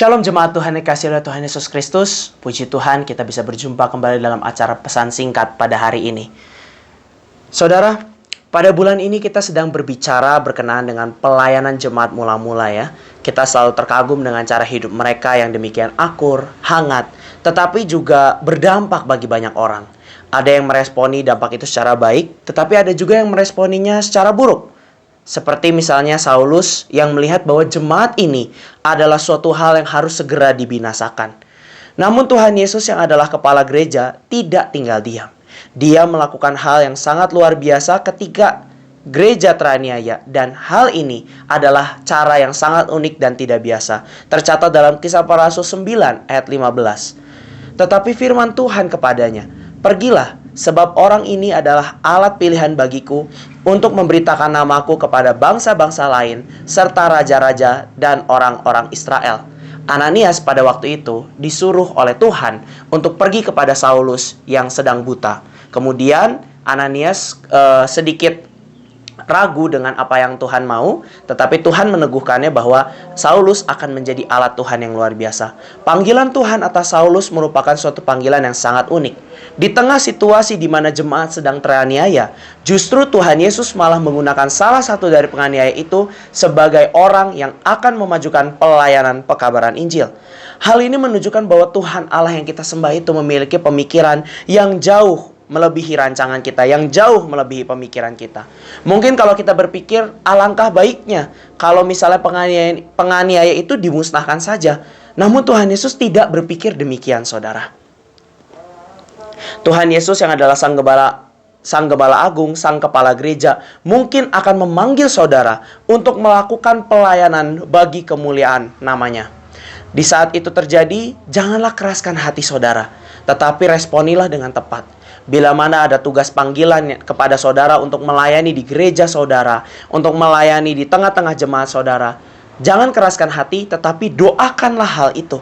Shalom jemaat Tuhan yang dikasihi oleh Tuhan Yesus Kristus. Puji Tuhan kita bisa berjumpa kembali dalam acara pesan singkat pada hari ini. Saudara, pada bulan ini kita sedang berbicara berkenaan dengan pelayanan jemaat mula-mula ya. Kita selalu terkagum dengan cara hidup mereka yang demikian akur, hangat, tetapi juga berdampak bagi banyak orang. Ada yang meresponi dampak itu secara baik, tetapi ada juga yang meresponinya secara buruk. Seperti misalnya Saulus yang melihat bahwa jemaat ini adalah suatu hal yang harus segera dibinasakan. Namun Tuhan Yesus yang adalah kepala gereja tidak tinggal diam. Dia melakukan hal yang sangat luar biasa ketika gereja teraniaya, dan hal ini adalah cara yang sangat unik dan tidak biasa. Tercatat dalam Kisah Para Rasul 9 ayat 15. Tetapi firman Tuhan kepadanya, "Pergilah, sebab orang ini adalah alat pilihan bagiku untuk memberitakan namaku kepada bangsa-bangsa lain, serta raja-raja dan orang-orang Israel." Ananias pada waktu itu disuruh oleh Tuhan untuk pergi kepada Saulus yang sedang buta. Kemudian Ananias sedikit ragu dengan apa yang Tuhan mau, tetapi Tuhan meneguhkannya bahwa Saulus akan menjadi alat Tuhan yang luar biasa. Panggilan Tuhan atas Saulus merupakan suatu panggilan yang sangat unik. Di tengah situasi di mana jemaat sedang teraniaya, justru Tuhan Yesus malah menggunakan salah satu dari penganiaya itu sebagai orang yang akan memajukan pelayanan pekabaran Injil. Hal ini menunjukkan bahwa Tuhan Allah yang kita sembah itu memiliki pemikiran yang jauh melebihi rancangan kita, yang jauh melebihi pemikiran kita. Mungkin kalau kita berpikir, alangkah baiknya kalau misalnya penganiaya itu dimusnahkan saja. Namun Tuhan Yesus tidak berpikir demikian, saudara. Tuhan Yesus yang adalah Sang Gembala Agung, Sang Kepala Gereja, mungkin akan memanggil saudara untuk melakukan pelayanan bagi kemuliaan namanya. Di saat itu terjadi, janganlah keraskan hati saudara, tetapi responilah dengan tepat. Bila mana ada tugas panggilan kepada saudara untuk melayani di gereja saudara, untuk melayani di tengah-tengah jemaat saudara, jangan keraskan hati, tetapi doakanlah hal itu.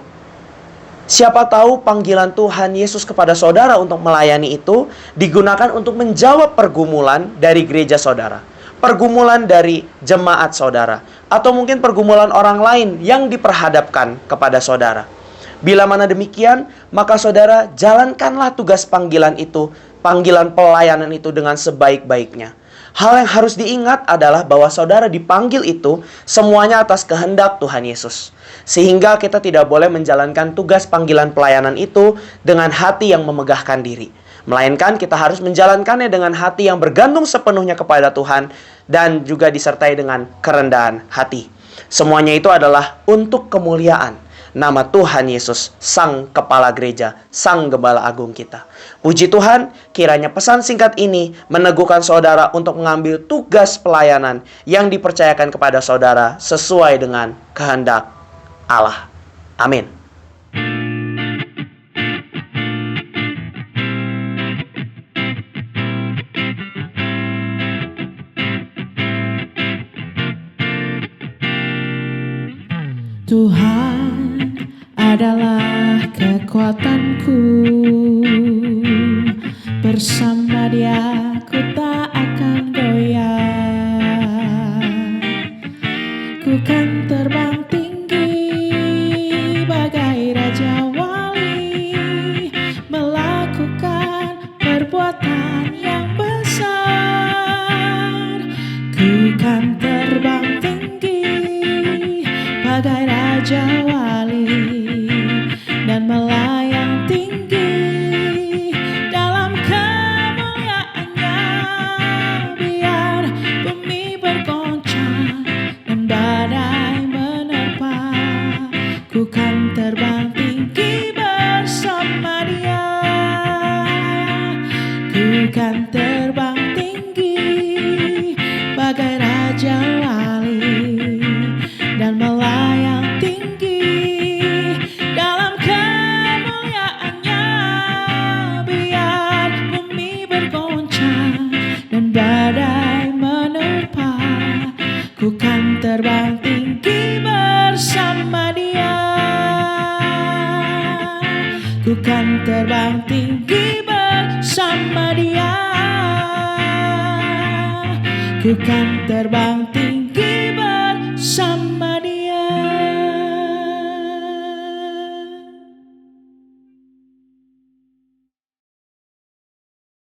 Siapa tahu panggilan Tuhan Yesus kepada saudara untuk melayani itu digunakan untuk menjawab pergumulan dari gereja saudara, pergumulan dari jemaat saudara, atau mungkin pergumulan orang lain yang diperhadapkan kepada saudara. Bila mana demikian, maka saudara jalankanlah tugas panggilan itu, panggilan pelayanan itu dengan sebaik-baiknya. Hal yang harus diingat adalah bahwa saudara dipanggil itu semuanya atas kehendak Tuhan Yesus. Sehingga kita tidak boleh menjalankan tugas panggilan pelayanan itu dengan hati yang memegahkan diri. Melainkan kita harus menjalankannya dengan hati yang bergantung sepenuhnya kepada Tuhan dan juga disertai dengan kerendahan hati. Semuanya itu adalah untuk kemuliaan nama Tuhan Yesus, Sang Kepala Gereja, Sang Gembala Agung kita. Puji Tuhan, kiranya pesan singkat ini meneguhkan saudara untuk mengambil tugas pelayanan yang dipercayakan kepada saudara sesuai dengan kehendak Allah. Amin. Tuhan adalah kekuatanku, bersama Dia ku tak akan goyah. Ku kan terbang tinggi bagai Raja Wali, melakukan perbuatan yang besar. Ku kan terbang tinggi bagai Raja Wali dan melayang tinggi dalam kemuliaannya. Biar bumi bergoncang dan badai menerpa, ku kan terbang tinggi bersama Dia. Ku kan terbang tinggi bagai Raja Wali dan melayang tinggi dalam kemuliaannya. Biar bumi bergoncang dan badai menerpa, ku kan terbang tinggi bersama Dia. Ku kan terbang tinggi bersama Dia. Ku kan terbang tinggi